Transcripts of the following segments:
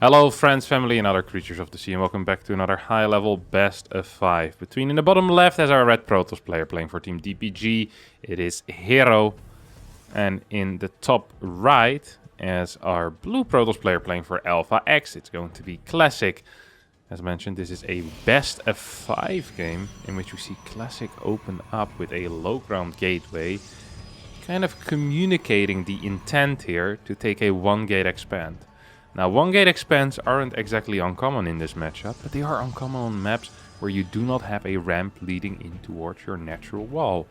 Hello friends, family and other creatures of the sea, and welcome back to another high level best of 5. Between in the bottom left as our red Protoss player playing for Team DPG, it is herO. And in the top right as our blue Protoss player playing for Alpha X, it's going to be Classic. As mentioned, this is a best of 5 game in which we see Classic open up with a low ground gateway, kind of communicating the intent here to take a 1 gate expand. Now, 1 gate expands aren't exactly uncommon in this matchup, but they are uncommon on maps where you do not have a ramp leading in towards your natural wall.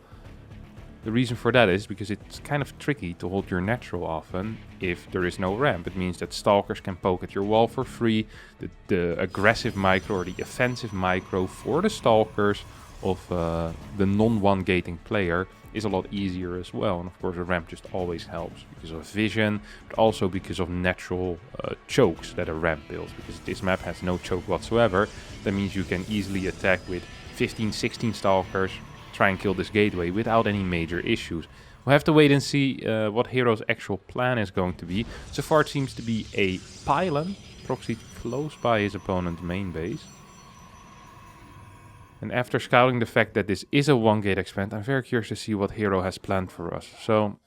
The reason for that is because it's kind of tricky to hold your natural often if there is no ramp. It means that stalkers can poke at your wall for free. The aggressive micro or the offensive micro for the stalkers of the non-1 gating player is a lot easier as well. And of course a ramp just always helps because of vision, but also because of natural chokes that a ramp builds. Because this map has no choke whatsoever, that means you can easily attack with 15, 16 stalkers, try and kill this gateway without any major issues. We'll have to wait and see what herO's actual plan is going to be. So far it seems to be a pylon, proxied close by his opponent's main base. And after scouting the fact that this is a 1 gate expand, I'm very curious to see what herO has planned for us. So,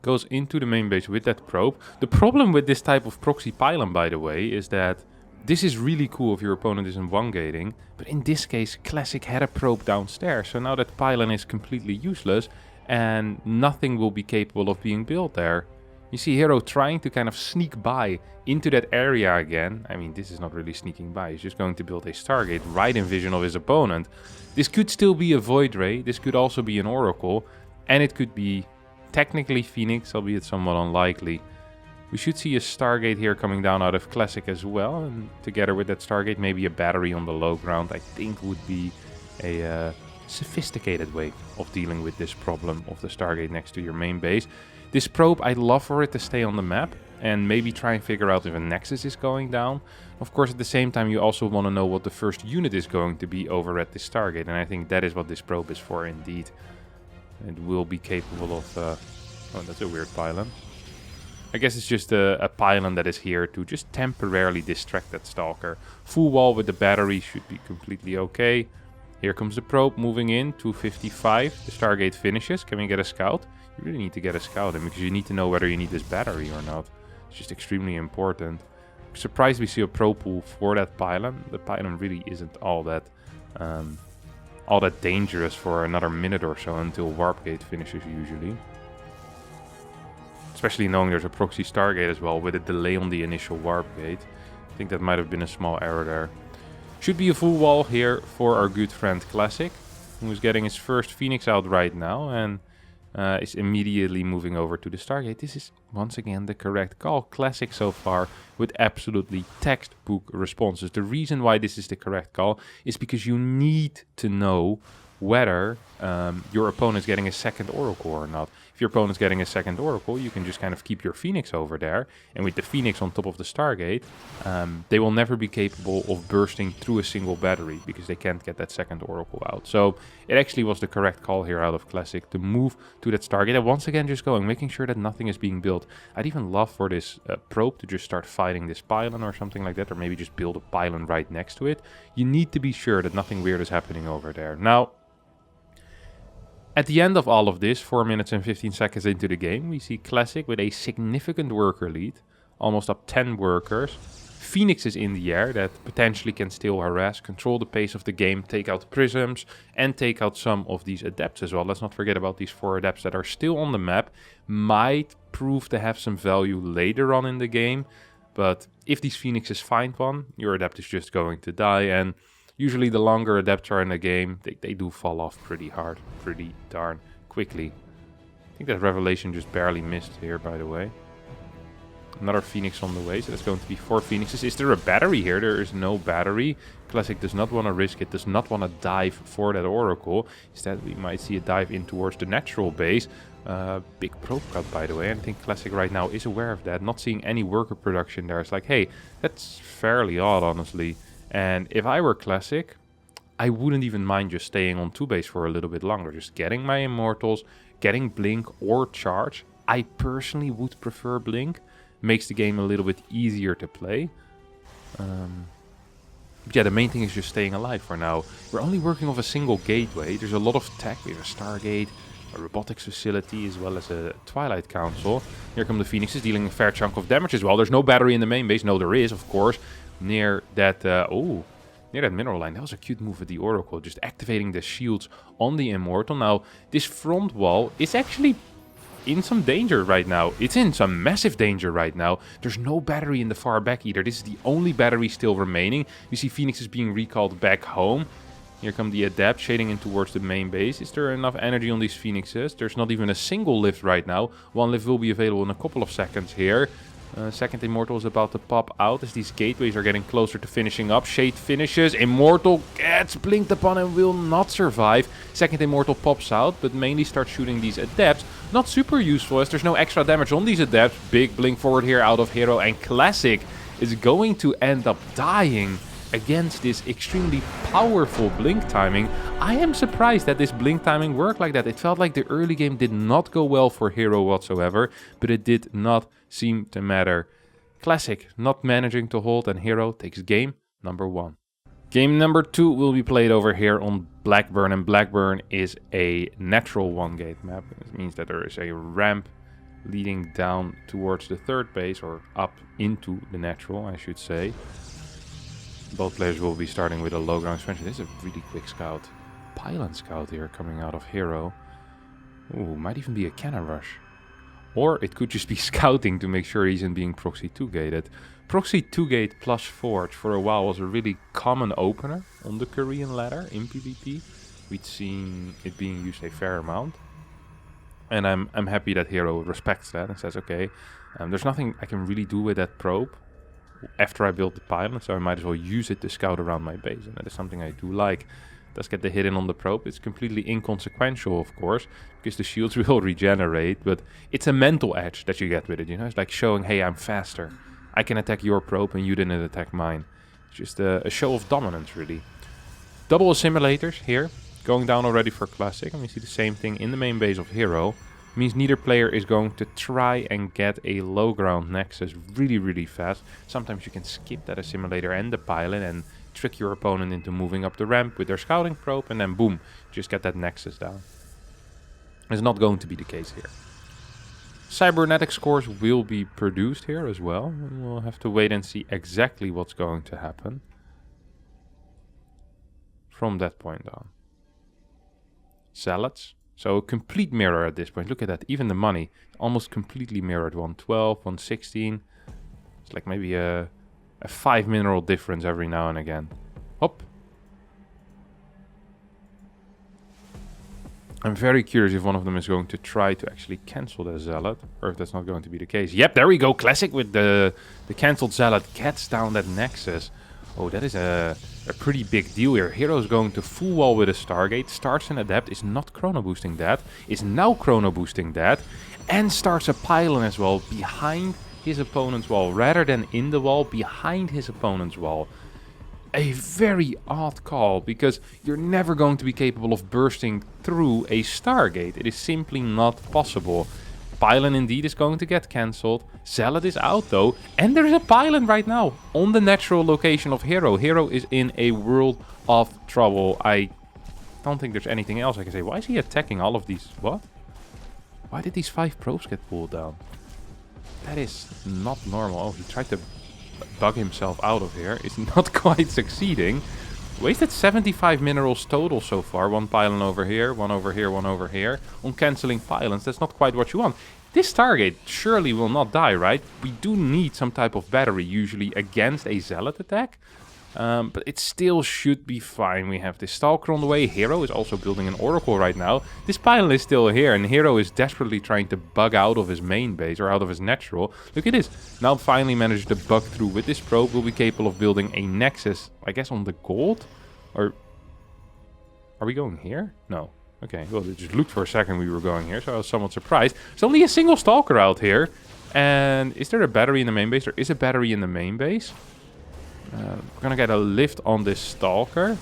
goes into the main base with that probe. The problem with this type of proxy pylon, by the way, is that this is really cool if your opponent isn't 1 gating. But in this case, Classic had a probe downstairs. So now that pylon is completely useless and nothing will be capable of being built there. You see herO trying to kind of sneak by into that area again. I mean, this is not really sneaking by. He's just going to build a Stargate right in vision of his opponent. This could still be a Void Ray. This could also be an Oracle. And it could be technically Phoenix, albeit somewhat unlikely. We should see a Stargate here coming down out of Classic as well. And together with that Stargate, maybe a battery on the low ground, I think would be a sophisticated way of dealing with this problem of the Stargate next to your main base. This probe, I'd love for it to stay on the map and maybe try and figure out if a Nexus is going down. Of course, at the same time, you also want to know what the first unit is going to be over at this Stargate. And I think that is what this probe is for indeed. It will be capable of... oh, that's a weird pylon. I guess it's just a pylon that is here to just temporarily distract that Stalker. Full wall with the battery should be completely okay. Here comes the probe moving in, 255. The Stargate finishes. Can we get a scout? You really need to get a scout in because you need to know whether you need this battery or not. It's just extremely important. I'm surprised we see a pro pool for that pylon. The pylon really isn't all that dangerous for another minute or so until Warp Gate finishes usually. Especially knowing there's a proxy Stargate as well with a delay on the initial Warp Gate. I think that might have been a small error there. Should be a full wall here for our good friend Classic, who is getting his first Phoenix out right now and is immediately moving over to the Stargate. This is once again the correct call. Classic so far with absolutely textbook responses. The reason why this is the correct call is because you need to know whether your opponent is getting a second Oracle or not. If your opponent is getting a second Oracle, you can just kind of keep your Phoenix over there. And with the Phoenix on top of the Stargate, they will never be capable of bursting through a single battery because they can't get that second Oracle out. So it actually was the correct call here out of Classic to move to that Stargate. And once again, just going, making sure that nothing is being built. I'd even love for this probe to just start fighting this pylon or something like that. Or maybe just build a pylon right next to it. You need to be sure that nothing weird is happening over there. Now, at the end of all of this, 4 minutes and 15 seconds into the game, we see Classic with a significant worker lead, almost up 10 workers. Phoenix is in the air that potentially can still harass, control the pace of the game, take out prisms, and take out some of these adepts as well. Let's not forget about these 4 adepts that are still on the map, might prove to have some value later on in the game, but if these Phoenixes find one, your adept is just going to die, and usually the longer adepts are in the game, they do fall off pretty hard, pretty darn quickly. I think that Revelation just barely missed here, by the way. Another Phoenix on the way, so that's going to be 4 Phoenixes. Is there a battery here? There is no battery. Classic does not want to risk it, does not want to dive for that Oracle. Instead, we might see a dive in towards the natural base. Big probe cut, by the way, and I think Classic right now is aware of that. Not seeing any worker production there. It's like, hey, that's fairly odd, honestly. And if I were Classic, I wouldn't even mind just staying on 2 base for a little bit longer. Just getting my Immortals, getting Blink or Charge. I personally would prefer Blink. Makes the game a little bit easier to play. But yeah, the main thing is just staying alive for now. We're only working off a single gateway. There's a lot of tech. We have a Stargate, a robotics facility, as well as a Twilight Council. Here come the Phoenixes, dealing a fair chunk of damage as well. There's no battery in the main base. No, there is, of course. Near that, near that mineral line. That was a cute move with the Oracle, just activating the shields on the Immortal. Now, this front wall is actually in some danger right now. It's in some massive danger right now. There's no battery in the far back either. This is the only battery still remaining. You see Phoenixes being recalled back home. Here come the Adept shading in towards the main base. Is there enough energy on these Phoenixes? There's not even a single lift right now. One lift will be available in a couple of seconds here. Second Immortal is about to pop out as these gateways are getting closer to finishing up. Shade finishes. Immortal gets blinked upon and will not survive. Second Immortal pops out, but mainly starts shooting these Adepts. Not super useful as there's no extra damage on these Adepts. Big blink forward here out of herO, and Classic is going to end up dying against this extremely powerful blink timing. I am surprised that this blink timing worked like that. It felt like the early game did not go well for herO whatsoever, but it did not seem to matter. Classic not managing to hold, and herO takes game number 1. Game number 2 will be played over here on Blackburn, and Blackburn is a natural one-gate map. It means that there is a ramp leading down towards the third base, or up into the natural, I should say. Both players will be starting with a low ground expansion. This is a really quick scout. Pylon scout here coming out of herO. Ooh, might even be a cannon rush. Or it could just be scouting to make sure he isn't being proxy 2-gated. Proxy 2-gate plus Forge for a while was a really common opener on the Korean ladder in PvP. We'd seen it being used a fair amount. And I'm happy that herO respects that and says, okay, there's nothing I can really do with that probe after I build the pylon, so I might as well use it to scout around my base, and that is something I do like. Does get the hit in on the probe. It's completely inconsequential, of course, because the shields will regenerate, but it's a mental edge that you get with it, you know? It's like showing, hey, I'm faster. I can attack your probe and you didn't attack mine. It's just a show of dominance, really. Double assimilators here, going down already for Classic, and we see the same thing in the main base of herO. Means neither player is going to try and get a low ground nexus really fast. Sometimes you can skip that assimilator and the pylon and trick your opponent into moving up the ramp with their scouting probe, and then boom, just get that nexus down. It's not going to be the case here. Cybernetic scores will be produced here as well, and we'll have to wait and see exactly what's going to happen from that point on. Zealots. So a complete mirror at this point. Look at that. Even the money. Almost completely mirrored. 112, 116. It's like maybe a 5 mineral difference every now and again. Hop. I'm very curious if one of them is going to try to actually cancel the Zealot. Or if that's not going to be the case. Yep, there we go. Classic with the cancelled Zealot. Gets down that Nexus. Oh, that is a pretty big deal here. herO's going to full wall with a Stargate. Starts an Adept, is not chrono boosting that. Is now chrono boosting that. And starts a pylon as well behind his opponent's wall. Rather than in the wall, behind his opponent's wall. A very odd call, because you're never going to be capable of bursting through a Stargate. It is simply not possible. Pylon indeed is going to get cancelled. Zealot is out though. And there's a pylon right now on the natural location of herO. herO is in a world of trouble. I don't think there's anything else I can say. Why is he attacking all of these? What? Why did these 5 probes get pulled down? That is not normal. Oh, he tried to bug himself out of here. It's not quite succeeding. Wasted 75 minerals total so far. 1 pylon over here, 1 over here, 1 over here. On cancelling pylons, that's not quite what you want. This Stargate surely will not die, right? We do need some type of battery, usually against a Zealot attack. But it still should be fine. We have this Stalker on the way. herO is also building an Oracle right now. This pylon is still here, and herO is desperately trying to bug out of his main base, or out of his natural. Look at this. Now finally managed to bug through with this probe. We'll be capable of building a Nexus, I guess on the gold? Or are we going here? No. Okay, well, it just looked for a second we were going here, so I was somewhat surprised. There's only a single Stalker out here. And is there a battery in the main base? There is a battery in the main base. We're gonna get a lift on this Stalker.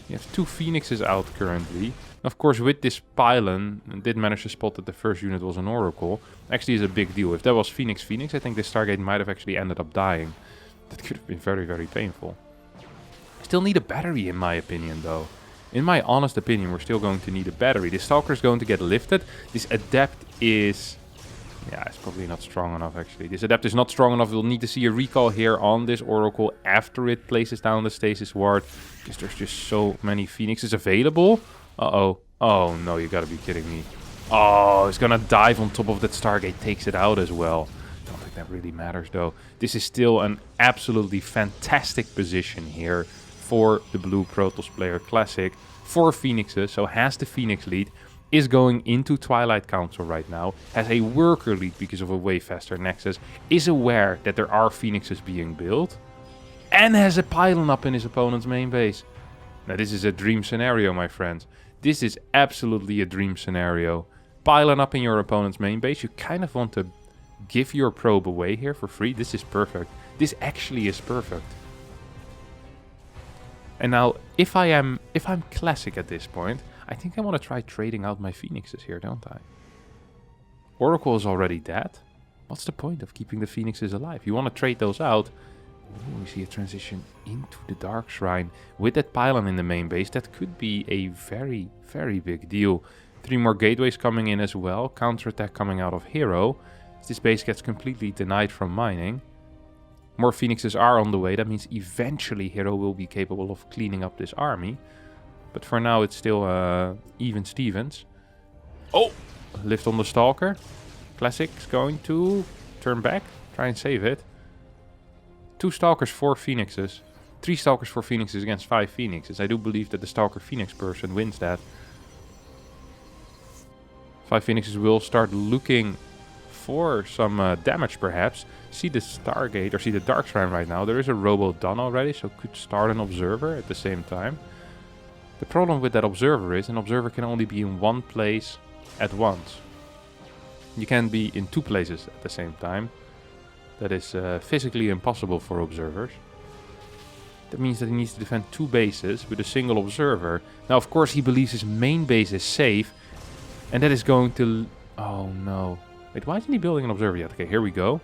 We have 2 Phoenixes out currently. Of course, with this pylon, I did manage to spot that the first unit was an Oracle. Actually is a big deal. If that was Phoenix, I think this Stargate might have actually ended up dying. That could have been very, very painful. Still need a battery in my opinion though. In my honest opinion, we're still going to need a battery. This Stalker is going to get lifted. This Adept is... yeah, it's probably not strong enough actually. This Adept is not strong enough. We'll need to see a recall here on this Oracle after it places down the Stasis Ward. Because there's just so many Phoenixes available. Uh-oh. Oh no, you gotta be kidding me. Oh, it's gonna dive on top of that Stargate. Takes it out as well. Don't think that really matters though. This is still an absolutely fantastic position here for the blue Protoss player Classic. 4 Phoenixes, so has the Phoenix lead. Is going into Twilight Council right now. Has a worker lead because of a way faster Nexus. Is aware that there are Phoenixes being built. And has a pylon up in his opponent's main base. Now this is a dream scenario, my friends. This is absolutely a dream scenario. Pylon up in your opponent's main base. You kind of want to give your probe away here for free. This is perfect. This actually is perfect. And now, if I'm Classic at this point, I think I want to try trading out my Phoenixes here, don't I? Oracle is already dead. What's the point of keeping the Phoenixes alive? You want to trade those out. Ooh, we see a transition into the Dark Shrine with that pylon in the main base. That could be a very, very big deal. 3 more gateways coming in as well. Counterattack coming out of herO. This base gets completely denied from mining. More Phoenixes are on the way. That means eventually herO will be capable of cleaning up this army. But for now it's still even Stevens. Oh! Lift on the Stalker. Classic is going to turn back. Try and save it. 2 Stalkers, 4 Phoenixes. 3 Stalkers, 4 Phoenixes against 5 Phoenixes. I do believe that the Stalker Phoenix person wins that. 5 Phoenixes will start looking for some damage perhaps. See the Stargate, or see the Dark Shrine right now. There is a Robo done already, so could start an Observer at the same time. The problem with that Observer is an Observer can only be in one place at once. You can be in 2 places at the same time. That is physically impossible for Observers. That means that he needs to defend 2 bases with a single Observer. Now of course he believes his main base is safe. And that is going to... oh no. Wait, why isn't he building an Observer yet? Okay, here we go.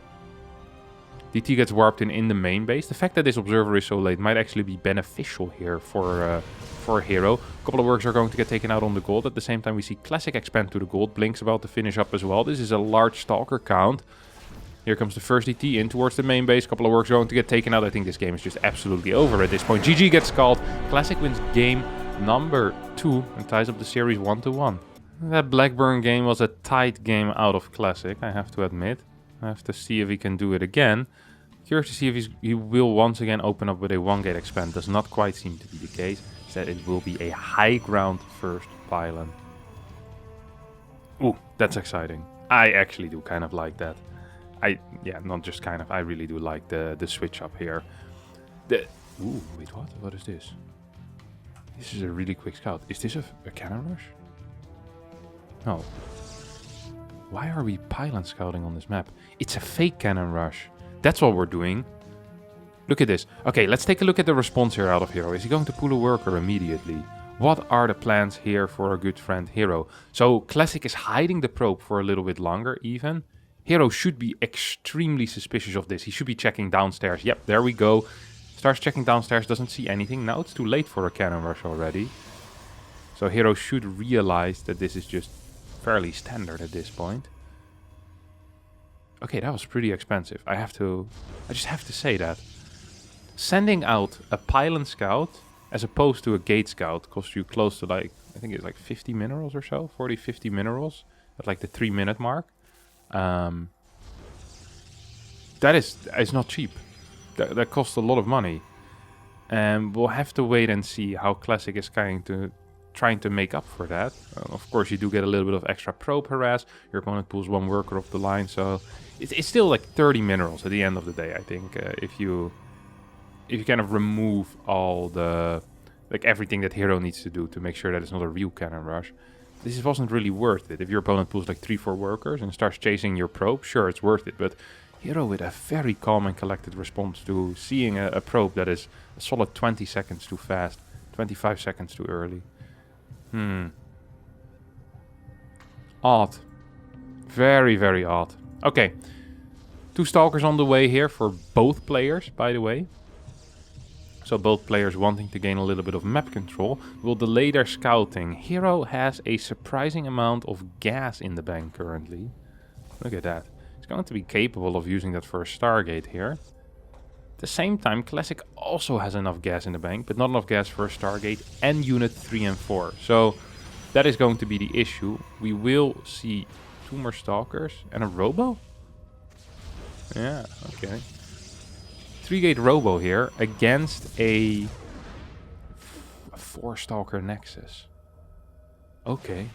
DT gets warped in the main base. The fact that this Observer is so late might actually be beneficial here for herO. A couple of works are going to get taken out on the gold. At the same time we see Classic expand to the gold. Blink's about to finish up as well. This is a large Stalker count. Here comes the first DT in towards the main base. A couple of works going to get taken out. I think this game is just absolutely over at this point. GG gets called. Classic wins game number 2 and ties up the series 1-1. That Blackburn game was a tight game out of Classic, I have to admit. I have to see if he can do it again. Curious to see if he will once again open up with a 1-gate expand. Does not quite seem to be the case. Instead it will be a high ground first pylon. Ooh, that's exciting. I actually do kind of like that. Yeah, not just kind of. I really do like the switch up here. Ooh, wait, what? What is this? This is a really quick scout. Is this a cannon rush? No. Why are we pylon scouting on this map? It's a fake cannon rush. That's what we're doing. Look at this. Okay, let's take a look at the response here out of herO. Is he going to pull a worker immediately? What are the plans here for our good friend herO? So Classic is hiding the probe for a little bit longer even. herO should be extremely suspicious of this. He should be checking downstairs. Yep, there we go. Starts checking downstairs, doesn't see anything. Now it's too late for a cannon rush already. So herO should realize that this is just fairly standard at this point. Okay, that was pretty expensive. I just have to say that. Sending out a pylon scout as opposed to a gate scout costs you close to like, I think it's like 50 minerals or so. 40, 50 minerals at like the 3-minute mark. That is not cheap. That costs a lot of money. And we'll have to wait and see how Classic is trying to make up for that. Of course, you do get a little bit of extra probe harass. Your opponent pulls 1 worker off the line, so it's still like 30 minerals at the end of the day, I think. If you kind of remove all the everything that herO needs to do to make sure that it's not a real cannon rush, this wasn't really worth it. If your opponent pulls like 3-4 workers and starts chasing your probe, sure, it's worth it. But herO with a very calm and collected response to seeing a probe that is a solid 20 seconds too fast, 25 seconds too early. Odd. Very, very odd. Okay. 2 Stalkers on the way here for both players, by the way. So both players wanting to gain a little bit of map control will delay their scouting. herO has a surprising amount of gas in the bank currently. Look at that. He's going to be capable of using that for a Stargate here. At the same time, Classic also has enough gas in the bank, but not enough gas for a Stargate and Unit 3 and 4. So that is going to be the issue. We will see 2 more Stalkers and a Robo? Yeah, okay. 3-gate Robo here against a 4-Stalker Nexus. Okay.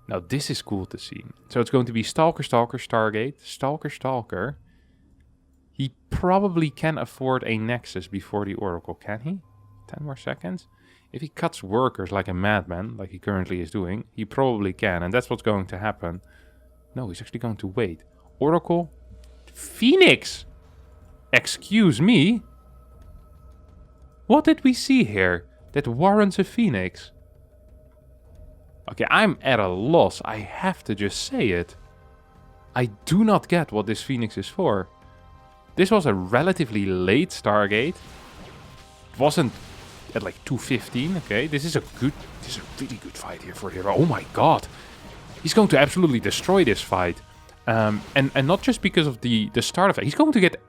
Now this is cool to see. So it's going to be Stalker, Stalker, Stargate, Stalker, Stalker. He probably can afford a Nexus before the Oracle, can he? 10 more seconds? If he cuts workers like a madman, like he currently is doing, he probably can, and that's what's going to happen. No, he's actually going to wait. Oracle, Phoenix! Excuse me? What did we see here that warrants a Phoenix? Okay, I'm at a loss. I have to just say it. I do not get what this Phoenix is for. This was a relatively late Stargate. It wasn't at like 2:15. Okay, this is a really good fight here for herO. Oh my god. He's going to absolutely destroy this fight. And not just because of the start of it. He's going to get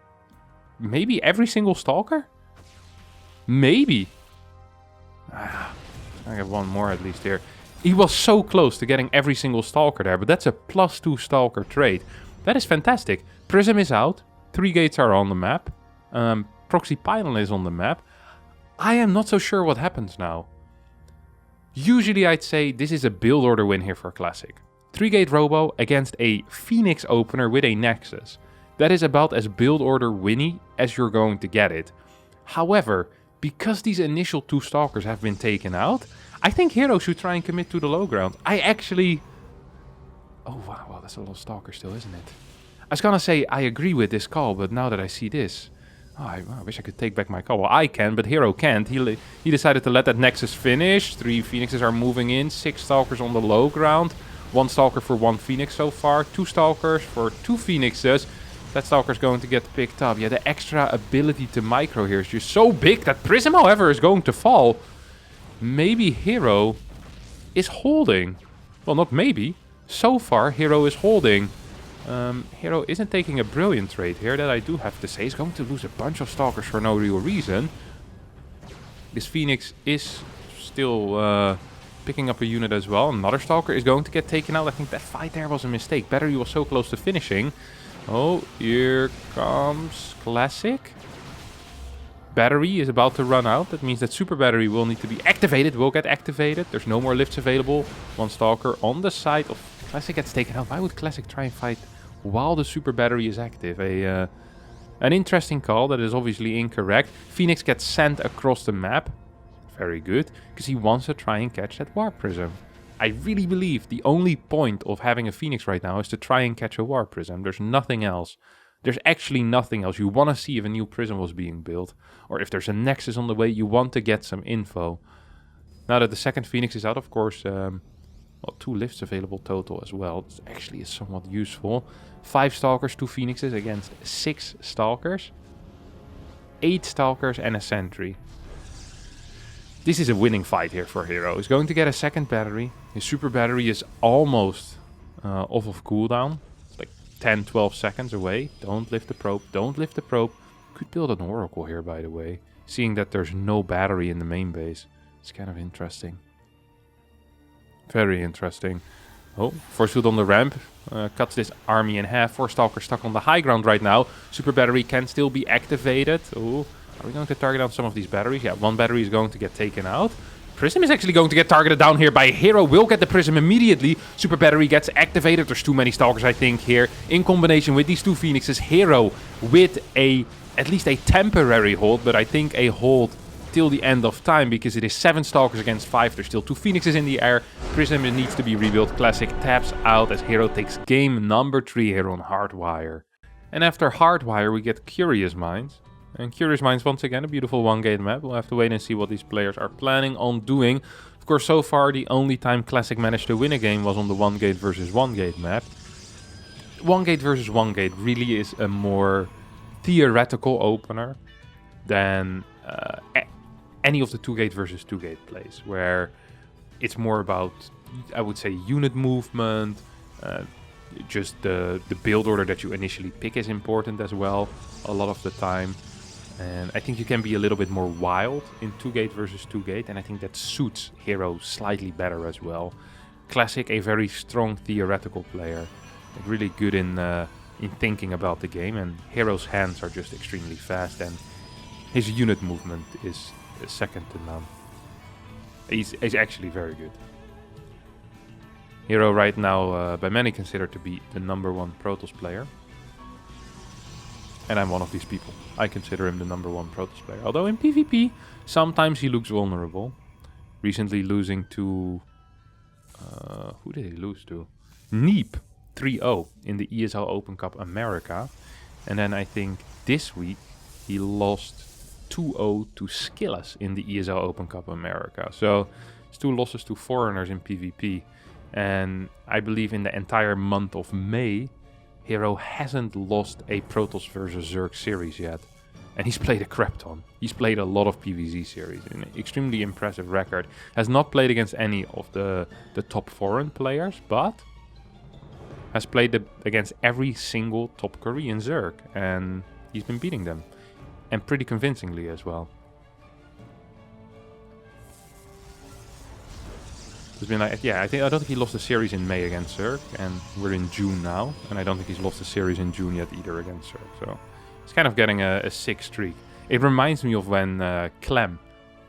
maybe every single Stalker? Maybe. I get one more at least here. He was so close to getting every single Stalker there, but that's a +2 Stalker trade. That is fantastic. Prism is out. 3 gates are on the map. Proxy Pylon is on the map. I am not so sure what happens now. Usually I'd say this is a build order win here for Classic. 3-gate Robo against a Phoenix opener with a Nexus. That is about as build order winny as you're going to get it. However, because these initial 2 Stalkers have been taken out, I think herO should try and commit to the low ground. I actually... Oh wow, well, that's a lot of Stalkers still, isn't it? I was gonna say I agree with this call, but now that I see this... Oh, I wish I could take back my call. Well, I can, but herO can't. He decided to let that Nexus finish. 3 Phoenixes are moving in. 6 Stalkers on the low ground. 1 Stalker for 1 Phoenix so far. 2 Stalkers for 2 Phoenixes. That Stalker's going to get picked up. Yeah, the extra ability to micro here is just so big that Prism, however, is going to fall. Maybe herO is holding. Well, not maybe. So far, herO is holding. herO isn't taking a brilliant trade here, that I do have to say. He's going to lose a bunch of Stalkers for no real reason. This Phoenix is still picking up a unit as well. Another Stalker is going to get taken out. I think that fight there was a mistake. Battery was so close to finishing. Oh, here comes Classic. Battery is about to run out. That means that Super Battery will need to be activated. Will get activated. There's no more lifts available. 1 Stalker on the side of Classic gets taken out. Why would Classic try and fight while the Super Battery is active? An interesting call that is obviously incorrect. Phoenix gets sent across the map. Very good. Because he wants to try and catch that Warp Prism. I really believe the only point of having a Phoenix right now is to try and catch a Warp Prism. There's nothing else. There's actually nothing else. You want to see if a new Prism was being built. Or if there's a Nexus on the way, you want to get some info. Now that the second Phoenix is out, of course, well, 2 lifts available total as well. This actually is somewhat useful. 5 Stalkers, 2 Phoenixes against 6 Stalkers. 8 Stalkers and a Sentry. This is a winning fight here for herO. He's going to get a second battery. His Super Battery is almost off of cooldown. It's like 10-12 seconds away. Don't lift the probe. Don't lift the probe. Could build an Oracle here, by the way. Seeing that there's no battery in the main base. It's kind of interesting. Very interesting. Oh, Force on the ramp. Cuts this army in half. 4 Stalkers stuck on the high ground right now. Super Battery can still be activated. Oh. Are we going to target on some of these batteries? Yeah, 1 battery is going to get taken out. Prism is actually going to get targeted down here by herO. Will get the Prism immediately. Super Battery gets activated. There's too many Stalkers, I think, here. In combination with these 2 Phoenixes, herO with at least a temporary hold, but I think a hold till the end of time, because it is 7 Stalkers against 5. There's still 2 Phoenixes in the air. Prism needs to be rebuilt. Classic taps out as herO takes game number 3 here on Hardwire. And after Hardwire, we get Curious Minds. And Curious Minds, once again, a beautiful 1-gate map. We'll have to wait and see what these players are planning on doing. Of course, so far, the only time Classic managed to win a game was on the 1-gate versus 1-gate map. one gate versus one gate really is a more theoretical opener than any of the two gate versus two gate plays, where it's more about, I would say, unit movement. Just the build order that you initially pick is important as well, a lot of the time. And I think you can be a little bit more wild in two gate versus two gate, and I think that suits herO slightly better as well. Classic, a very strong theoretical player, really good in thinking about the game, and herO's hands are just extremely fast, and his unit movement is second to none. He's actually very good. herO right now, by many considered to be the #1 Protoss player. And I'm one of these people. I consider him the #1 Protoss player. Although in PvP, sometimes he looks vulnerable. Recently losing to... who did he lose to? Neep 3-0 in the ESL Open Cup America. And then I think this week he lost 2-0 to Skillas in the ESL Open Cup America. So it's 2 losses to foreigners in PvP. And I believe in the entire month of May, herO hasn't lost a Protoss versus Zerg series yet. And he's played a crap ton. He's played a lot of PvZ series. An extremely impressive record. Has not played against any of the top foreign players, but has played against every single top Korean Zerg. And he's been beating them. And pretty convincingly as well. It's been like, yeah, I don't think he lost a series in May against Zerg, and we're in June now, and I don't think he's lost a series in June yet either against Zerg. So he's kind of getting a sick streak. It reminds me of when Clem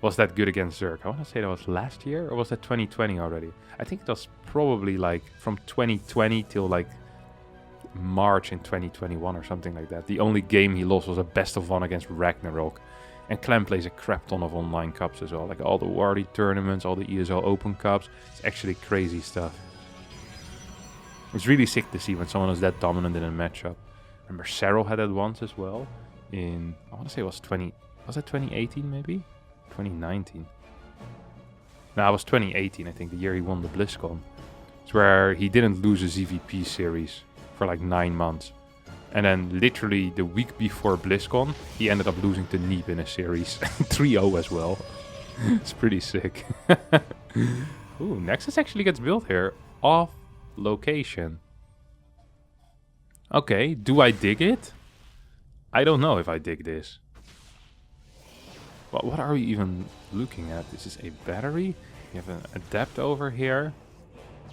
was that good against Zerg. I want to say that was last year, or was that 2020 already? I think it was probably like from 2020 till like March in 2021 or something like that. The only game he lost was a best of 1 against Ragnarok. And Clem plays a crap ton of online cups as well. Like all the Wardy tournaments, all the ESL Open Cups. It's actually crazy stuff. It's really sick to see when someone is that dominant in a matchup. Remember herO had that once as well. In, I want to say it was was that 2018 maybe? 2019. No, it was 2018 I think, the year he won the BlizzCon. It's where he didn't lose a ZVP series for like 9 months. And then literally the week before BlizzCon, he ended up losing to Neep in a series. 3-0 as well. It's pretty sick. Ooh, Nexus actually gets built here. Off location. Okay, do I dig it? I don't know if I dig this. Well, what are we even looking at? This is a battery. We have an adapt over here.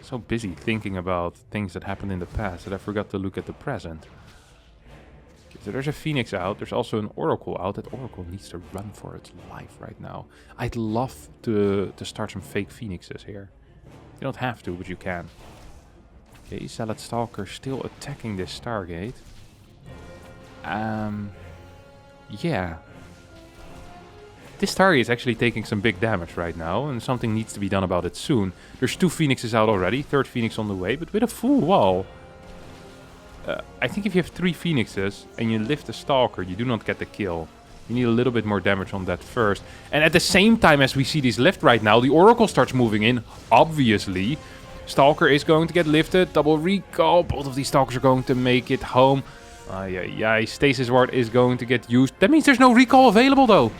So busy thinking about things that happened in the past that I forgot to look at the present. So there's a Phoenix out. There's also an Oracle out. That Oracle needs to run for its life right now. I'd love to start some fake Phoenixes here. You don't have to, but you can. Okay, Salad Stalker still attacking this Stargate. Yeah. This Stargate is actually taking some big damage right now, and something needs to be done about it soon. There's 2 Phoenixes out already, 3rd Phoenix on the way, but with a full wall. I think if you have 3 Phoenixes and you lift a Stalker, you do not get the kill. You need a little bit more damage on that first. And at the same time as we see these lift right now, the Oracle starts moving in, obviously. Stalker is going to get lifted, double recall. Both of these Stalkers are going to make it home. Stasis Ward is going to get used. That means there's no recall available though.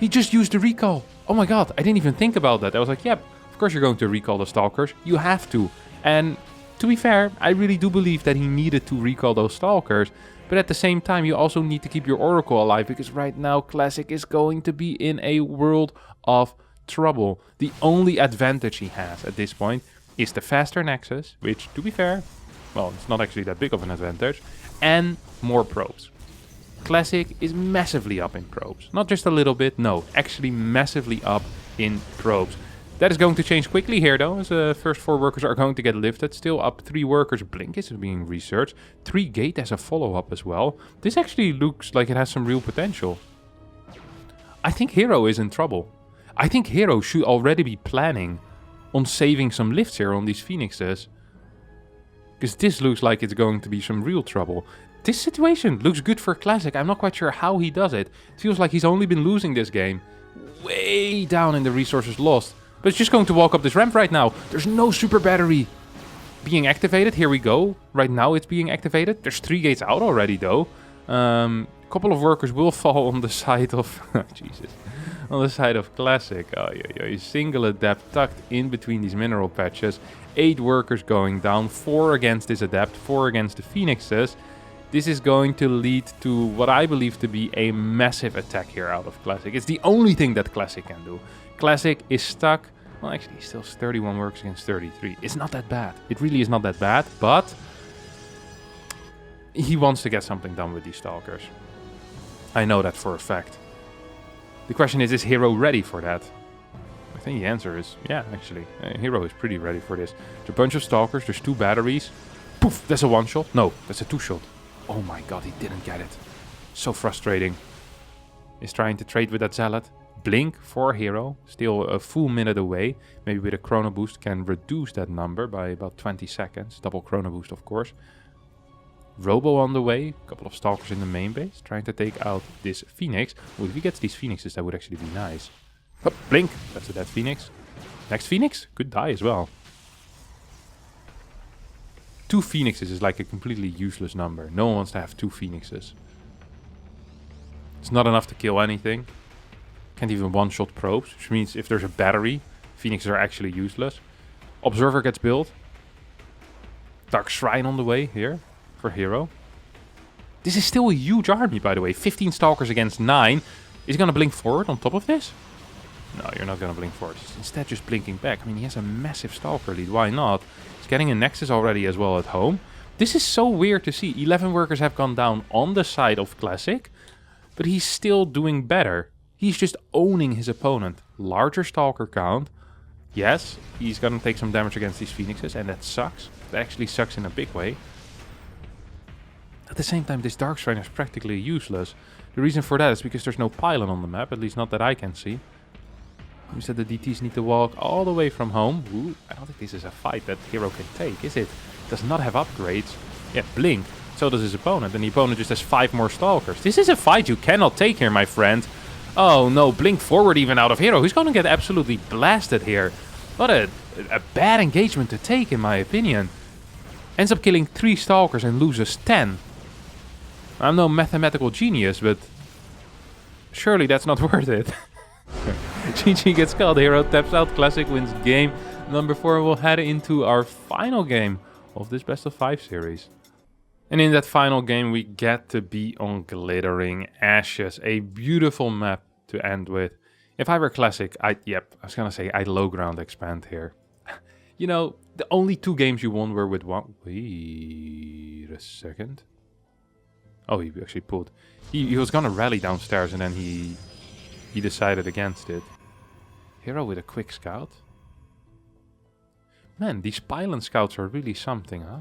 He just used the recall. Oh my god, I didn't even think about that. I was like, yep, of course you're going to recall the Stalkers. You have to. And to be fair, I really do believe that he needed to recall those Stalkers. But at the same time, you also need to keep your Oracle alive, because right now Classic is going to be in a world of trouble. The only advantage he has at this point is the faster Nexus, which, to be fair, well, it's not actually that big of an advantage, and more probes. Classic is massively up in probes. Not just a little bit, no, actually massively up in probes. That is going to change quickly here though, as the first 4 workers are going to get lifted. Still up 3 workers. Blink is being researched. 3 Gate as a follow-up as well. This actually looks like it has some real potential. I think herO is in trouble. I think herO should already be planning on saving some lifts here on these Phoenixes. Because this looks like it's going to be some real trouble. This situation looks good for Classic. I'm not quite sure how he does it. It feels like he's only been losing this game way down in the resources lost. But it's just going to walk up this ramp right now. There's no super battery. being activated. Here we go. Right now it's being activated. There's 3 gates out already though. A couple of workers will fall on the side of... Jesus. On the side of Classic. Oh, yeah. Single Adept tucked in between these mineral patches. 8 workers going down. 4 against this Adept. 4 against the Phoenixes. This is going to lead to what I believe to be a massive attack here out of Classic. It's the only thing that Classic can do. Classic is stuck. Well, actually, he still has 31 workers against 33. It's not that bad. It really is not that bad, but he wants to get something done with these Stalkers. I know that for a fact. The question is herO ready for that? I think the answer is, yeah, actually. herO is pretty ready for this. There's a bunch of Stalkers, there's 2 batteries. Poof, that's a 1-shot. No, that's a 2-shot. Oh my god, he didn't get it. So frustrating. He's trying to trade with that Zealot. Blink for herO, still a full minute away. Maybe with a chrono boost can reduce that number by about 20 seconds. Double chrono boost, of course. Robo on the way, a couple of Stalkers in the main base, trying to take out this Phoenix. Well, if he gets these Phoenixes, that would actually be nice. Oh, blink, that's a dead Phoenix. Next Phoenix, could die as well. 2 Phoenixes is like a completely useless number. No one wants to have 2 Phoenixes. It's not enough to kill anything. Can't even 1-shot probes, which means if there's a battery, Phoenixes are actually useless. Observer gets built. Dark Shrine on the way here for herO. This is still a huge army, by the way. 15 Stalkers against 9. Is he going to blink forward on top of this? No, you're not going to blink forward. He's instead just blinking back. I mean, he has a massive Stalker lead. Why not? He's getting a Nexus already as well at home. This is so weird to see. 11 workers have gone down on the side of Classic, but he's still doing better. He's just owning his opponent. Larger Stalker count. Yes, he's gonna take some damage against these Phoenixes, and that sucks. That actually sucks in a big way. At the same time, this Dark Shrine is practically useless. The reason for that is because there's no pylon on the map, at least not that I can see. You said the DTs need to walk all the way from home. Ooh, I don't think this is a fight that herO can take, is it? Does not have upgrades. Yeah, blink. So does his opponent, and the opponent just has 5 more Stalkers. This is a fight you cannot take here, my friend. Oh no, blink forward even out of herO. He's gonna get absolutely blasted here. What a bad engagement to take, in my opinion. Ends up killing 3 Stalkers and loses 10. I'm no mathematical genius, but surely that's not worth it. GG gets called, herO taps out, Classic wins game number 4. We'll head into our final game of this best of 5 series. And in that final game, we get to be on Glittering Ashes, a beautiful map to end with. If I were Classic, I was gonna say I'd low ground expand here. You know, the only 2 games you won were with one. Wait a second. Oh, he actually pulled. He was gonna rally downstairs, and then he decided against it. herO with a quick scout. Man, these pylon scouts are really something, huh?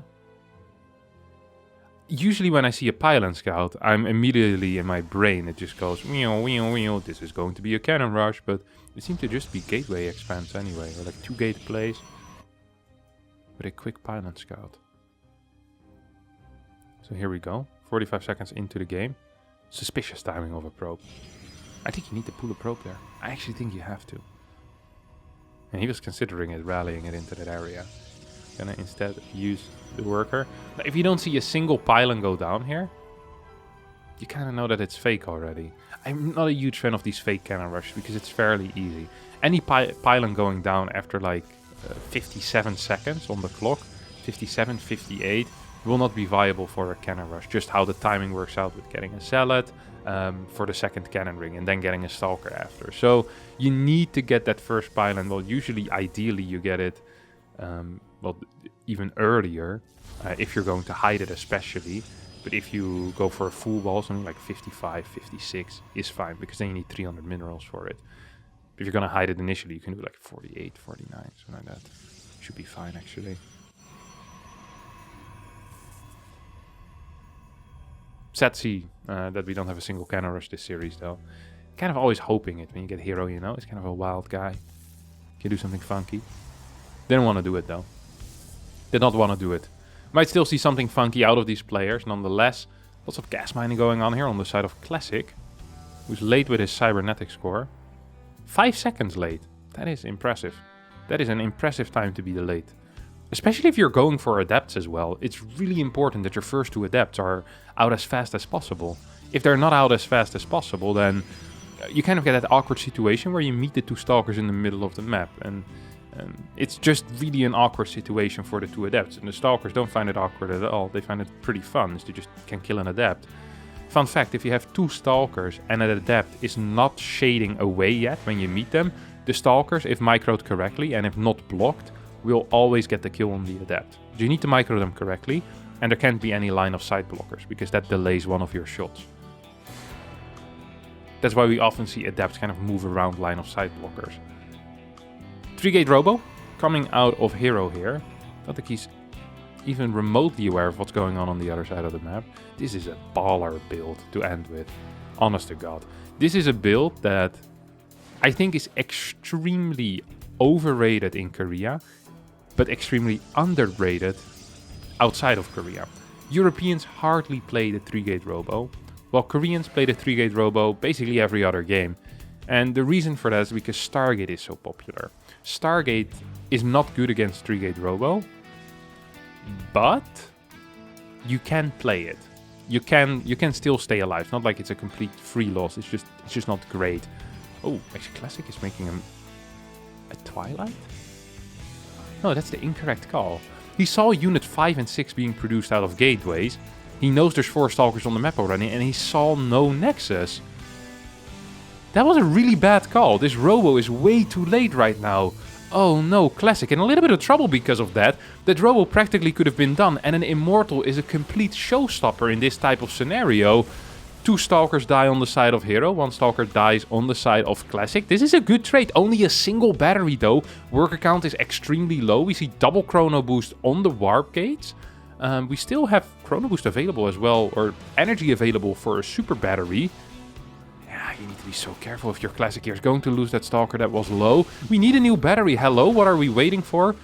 Usually when I see a pylon scout, I'm immediately in my brain, it just goes, meow, meow, meow, this is going to be a cannon rush, but it seemed to just be gateway expands anyway, or like 2 gate plays with a quick pylon scout. So here we go, 45 seconds into the game. Suspicious timing of a probe. I think you need to pull a probe there. I actually think you have to. And he was considering it, rallying it into that area. Gonna instead use the worker. Now, if you don't see a single pylon go down here, you kind of know that it's fake already. I'm not a huge fan of these fake cannon rushes because it's fairly easy. Any pylon going down after like 57 seconds on the clock, 57, 58, will not be viable for a cannon rush. Just how the timing works out with getting a Zealot for the second cannon ring and then getting a Stalker after. So you need to get that first pylon. Well, usually, ideally, you get it well, even earlier, if you're going to hide it especially. But if you go for a full wall, something like 55, 56 is fine, because then you need 300 minerals for it. If you're going to hide it initially, you can do like 48, 49, something like that. Should be fine, actually. Sad to see that we don't have a single cannon rush this series, though. Kind of always hoping it when you get herO, you know? He's kind of a wild guy. Can do something funky. Didn't want to do it, though. Did not want to do it. Might still see something funky out of these players, nonetheless. Lots of gas mining going on here on the side of Classic, who's late with his cybernetic score. 5 seconds late. That is impressive. That is an impressive time to be late. Especially if you're going for adepts as well, it's really important that your first 2 adepts are out as fast as possible. If they're not out as fast as possible, then you kind of get that awkward situation where you meet the 2 stalkers in the middle of the map. And it's just really an awkward situation for the 2 adepts. And the stalkers don't find it awkward at all. They find it pretty fun, as they just can kill an adept. Fun fact, if you have 2 stalkers and an adept is not shading away yet when you meet them, the stalkers, if microed correctly and if not blocked, will always get the kill on the adept. You need to micro them correctly, and there can't be any line of sight blockers, because that delays one of your shots. That's why we often see adepts kind of move around line of sight blockers. 3-gate robo, coming out of herO here. I don't think he's even remotely aware of what's going on the other side of the map. This is a baller build to end with. Honest to God. This is a build that I think is extremely overrated in Korea, but extremely underrated outside of Korea. Europeans hardly play the 3-gate robo, while Koreans play the 3-gate robo basically every other game. And the reason for that is because Stargate is so popular. Stargate is not good against 3-gate robo, but you can play it. You can still stay alive. It's not like it's a complete free loss. It's just not great. Oh, actually Classic is making a Twilight? No, that's the incorrect call. He saw Unit 5 and 6 being produced out of gateways. He knows there's 4 stalkers on the map already, and he saw no Nexus. That was a really bad call. This robo is way too late right now. Oh no, Classic in a little bit of trouble because of that. That robo practically could have been done, and an Immortal is a complete showstopper in this type of scenario. 2 stalkers die on the side of herO, 1 stalker dies on the side of Classic. This is a good trade, only a single battery though. Worker count is extremely low. We see double chrono boost on the warp gates. We still have chrono boost available as well, or energy available for a super battery. Yeah, you need to be so careful if your Classic here is going to lose that stalker that was low. We need a new battery. Hello, what are we waiting for?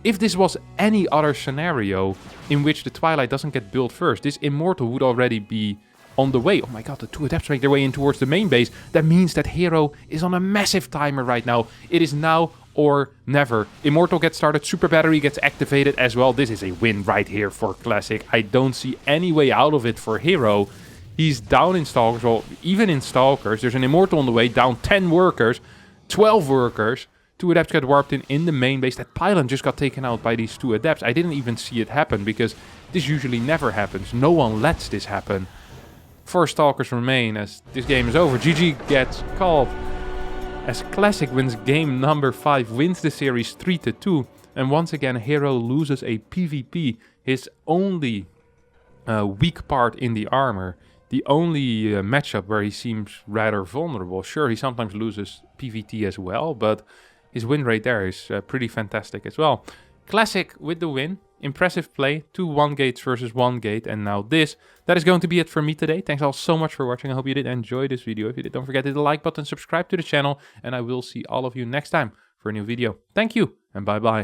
If this was any other scenario in which the Twilight doesn't get built first, this Immortal would already be on the way. Oh my god, the 2 adepts make their way in towards the main base. That means that herO is on a massive timer right now. It is now or never. Immortal gets started, super battery gets activated as well. This is a win right here for Classic. I don't see any way out of it for herO. He's down in stalkers, well, even in stalkers. There's an Immortal on the way, down 10 workers, 12 workers. 2 adepts got warped in the main base. That pylon just got taken out by these 2 adepts. I didn't even see it happen because this usually never happens. No one lets this happen. 4 stalkers remain as this game is over. GG gets called as Classic wins game number 5, wins the series 3-2. And once again, herO loses a PvP, his only weak part in the armor. The only matchup where he seems rather vulnerable. Sure, he sometimes loses PvT as well, but his win rate there is pretty fantastic as well. Classic with the win. Impressive play. 2 1-gates versus 1 gate, and now this. That is going to be it for me today. Thanks all so much for watching. I hope you did enjoy this video. If you did, don't forget to hit the like button, subscribe to the channel, and I will see all of you next time for a new video. Thank you, and bye-bye.